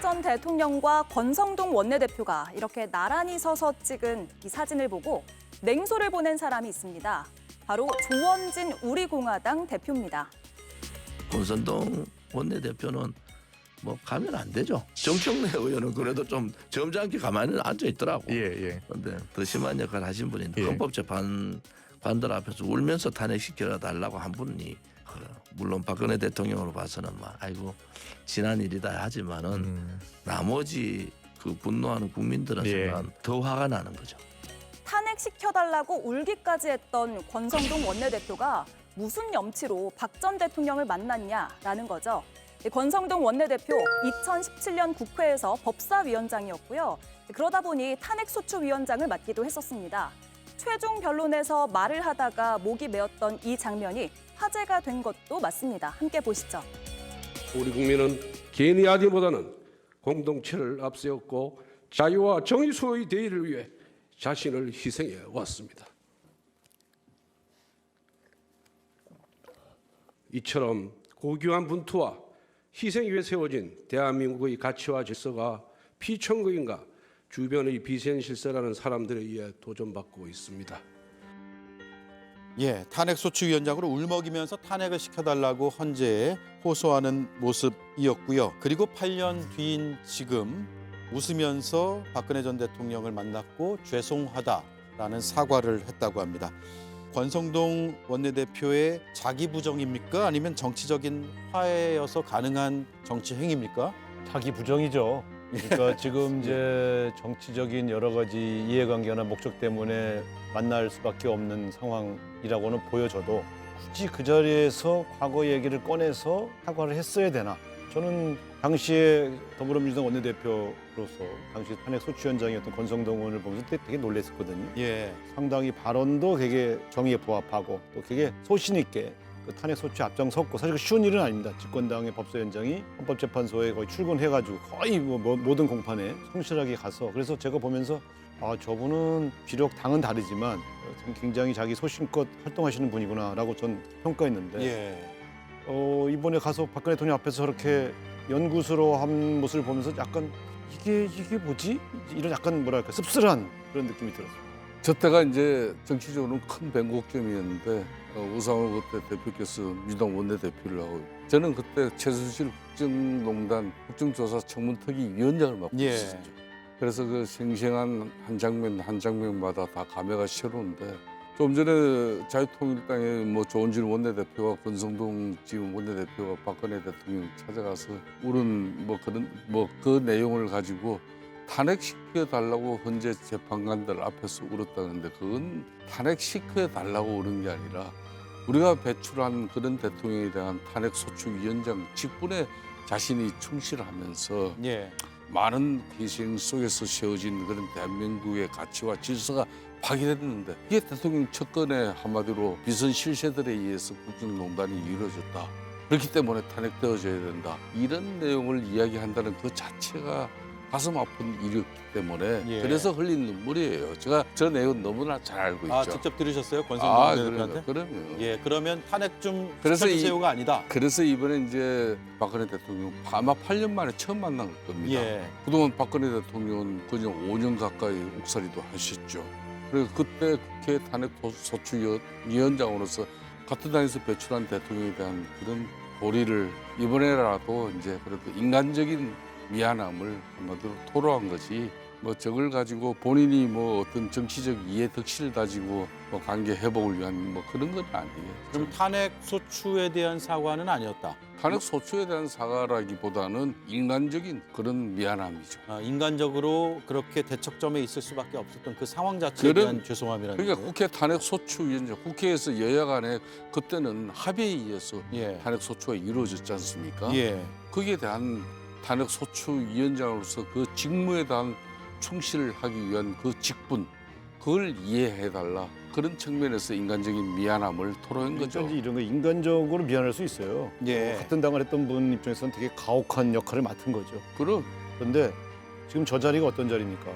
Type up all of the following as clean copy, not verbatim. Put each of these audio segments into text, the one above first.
전 대통령과 권성동 원내대표가 이렇게 나란히 서서 찍은 이 사진을 보고 냉소를 보낸 사람이 있습니다. 바로 조원진 우리공화당 대표입니다. 권선동 원내대표는 뭐 가면 안 되죠. 정청래 의원은 그래도 좀 점잖게 가만히 앉아 있더라고. 예. 그런데 더 심한 역할을 하신 분인데 예. 헌법재판관들 앞에서 울면서 탄핵시켜 달라고 한 분이 물론 박근혜 대통령으로 봐서는 막 아이고 지난 일이다 하지만은 나머지 그 분노하는 국민들한테는 더 화가 나는 거죠. 탄핵시켜달라고 울기까지 했던 권성동 원내대표가 무슨 염치로 박 전 대통령을 만났냐라는 거죠. 권성동 원내대표 2017년 국회에서 법사위원장이었고요. 그러다 보니 탄핵소추위원장을 맡기도 했었습니다. 최종 변론에서 말을 하다가 목이 메었던 이 장면이 화제가 된 것도 맞습니다. 함께 보시죠. 우리 국민은 개인의 아디보다는 공동체를 앞세웠고 자유와 정의 수호의 대의를 위해 자신을 희생해 왔습니다. 이처럼 고귀한 분투와 희생 위에 세워진 대한민국의 가치와 질서가 피천국인가 주변의 비센실세라는 사람들에 의해 도전받고 있습니다. 예, 탄핵소추위원장으로 울먹이면서 탄핵을 시켜달라고 헌재에 호소하는 모습이었고요. 그리고 8년 뒤인 지금 웃으면서 박근혜 전 대통령을 만났고 죄송하다라는 사과를 했다고 합니다. 권성동 원내대표의 자기 부정입니까? 아니면 정치적인 화해여서 가능한 정치 행위입니까? 자기 부정이죠. 그러니까 지금 이제 정치적인 여러 가지 이해관계나 목적 때문에 만날 수밖에 없는 상황이라고는 보여져도 굳이 그 자리에서 과거 얘기를 꺼내서 사과를 했어야 되나? 저는 당시에 더불어민주당 원내대표로서 당시 탄핵소추위원장이었던 권성동 의원을 보면서 되게 놀랐었거든요. 예. 상당히 발언도 되게 정의에 부합하고 또 되게 소신 있게 그 탄핵소추 앞장섰고 사실 그 쉬운 일은 아닙니다. 집권당의 법사위원장이 헌법재판소에 거의 출근해가지고 거의 모든 공판에 성실하게 가서 그래서 제가 보면서 아 저분은 비록 당은 다르지만 굉장히 자기 소신껏 활동하시는 분이구나라고 전 평가했는데 예. 이번에 가서 박근혜 대통령 앞에서 저렇게 연구스러워한 모습을 보면서 약간 이게 뭐지? 이런 약간 뭐랄까 씁쓸한 그런 느낌이 들었어요. 저 때가 이제 정치적으로는 큰 변곡점이었는데 우상호 그때 대표께서 민주당 원내대표를 하고 저는 그때 최순실 국정농단 국정조사 청문특위 위원장을 맡고 예. 있었죠. 그래서 그 생생한 한 장면 한 장면마다 다 감회가 새로운데 좀 전에 자유통일당의 뭐 조원진 원내대표와 권성동 지금 원내대표가 박근혜 대통령 찾아가서 울은 뭐 그런 그 내용을 가지고 탄핵시켜 달라고 헌재 재판관들 앞에서 울었다는데 그건 탄핵시켜 달라고 울은 게 아니라 우리가 배출한 그런 대통령에 대한 탄핵소추위원장 직분에 자신이 충실하면서 예. 많은 희생 속에서 세워진 그런 대한민국의 가치와 질서가 파괴됐는데 이게 대통령 첫건에 한마디로 비선 실세들에 의해서 국정농단이 이루어졌다. 그렇기 때문에 탄핵되어져야 된다. 이런 내용을 이야기한다는 그 자체가 가슴 아픈 일이었기 때문에 예. 그래서 흘린 눈물이에요. 제가 저 내용 너무나 잘 알고 있죠. 아 직접 들으셨어요? 권성동 대표한테? 그럼요. 예, 그러면 탄핵 좀 그래서 시켜주세요가 아니다. 그래서 이번에 이제 박근혜 대통령 아마 8년 만에 처음 만난 겁니다. 예. 그동안 박근혜 대통령은 그냥 5년 가까이 옥살이도 하셨죠. 그리고 그때 국회 탄핵소추위원장으로서 같은 당에서 배출한 대통령에 대한 그런 도리를 이번에라도 이제 그래도 인간적인 미안함을 한마디로 토로한 거지 뭐 저걸 가지고 본인이 뭐 어떤 정치적 이해 득실을 가지고 뭐 관계 회복을 위한 뭐 그런 건 아니에요. 그럼 탄핵 소추에 대한 사과는 아니었다. 탄핵 소추에 대한 사과라기보다는 인간적인 그런 미안함이죠. 인간적으로 그렇게 대척점에 있을 수밖에 없었던 그 상황 자체에 대한 죄송함이라는 그러니까 거예요? 국회 탄핵 소추위원장 국회에서 여야 간에 그때는 합의에 의해서 예. 탄핵 소추가 이루어졌지 않습니까? 예. 거기에 대한 탄핵 소추위원장으로서 그 직무에 대한 충실을 하기 위한 그 직분 그걸 이해해달라 그런 측면에서 인간적인 미안함을 토로한 거죠. 어쩐지 이런 거 인간적으로 미안할 수 있어요. 예. 같은 당을 했던 분 입장에서는 되게 가혹한 역할을 맡은 거죠. 그럼 그런데 지금 저 자리가 어떤 자리입니까?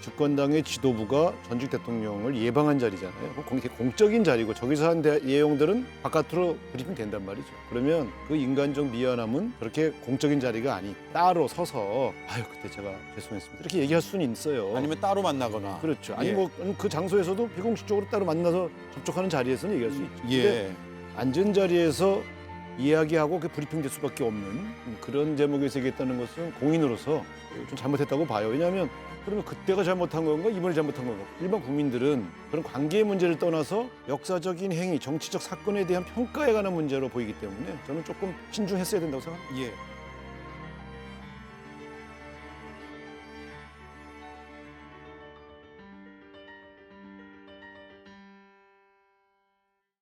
집권당의 지도부가 전직 대통령을 예방한 자리잖아요. 공적인 자리고 저기서 한 내용들은 바깥으로 브리핑 된단 말이죠. 그러면 그 인간적 미안함은 그렇게 공적인 자리가 아닌 따로 서서 아유 그때 제가 죄송했습니다 이렇게 얘기할 수는 있어요. 아니면 따로 만나거나. 그렇죠. 아니 예. 뭐 그 장소에서도 비공식적으로 따로 만나서 접촉하는 자리에서는 얘기할 수 있죠. 근데 예. 앉은 자리에서 이야기하고 그 브리핑될 수밖에 없는 그런 제목에서 얘기했다는 것은 공인으로서 좀 잘못했다고 봐요. 왜냐하면 그러면 그때가 잘못한 건가 이번에 잘못한 건가. 일반 국민들은 그런 관계의 문제를 떠나서 역사적인 행위, 정치적 사건에 대한 평가에 관한 문제로 보이기 때문에 저는 조금 신중했어야 된다고 생각합니다. 예.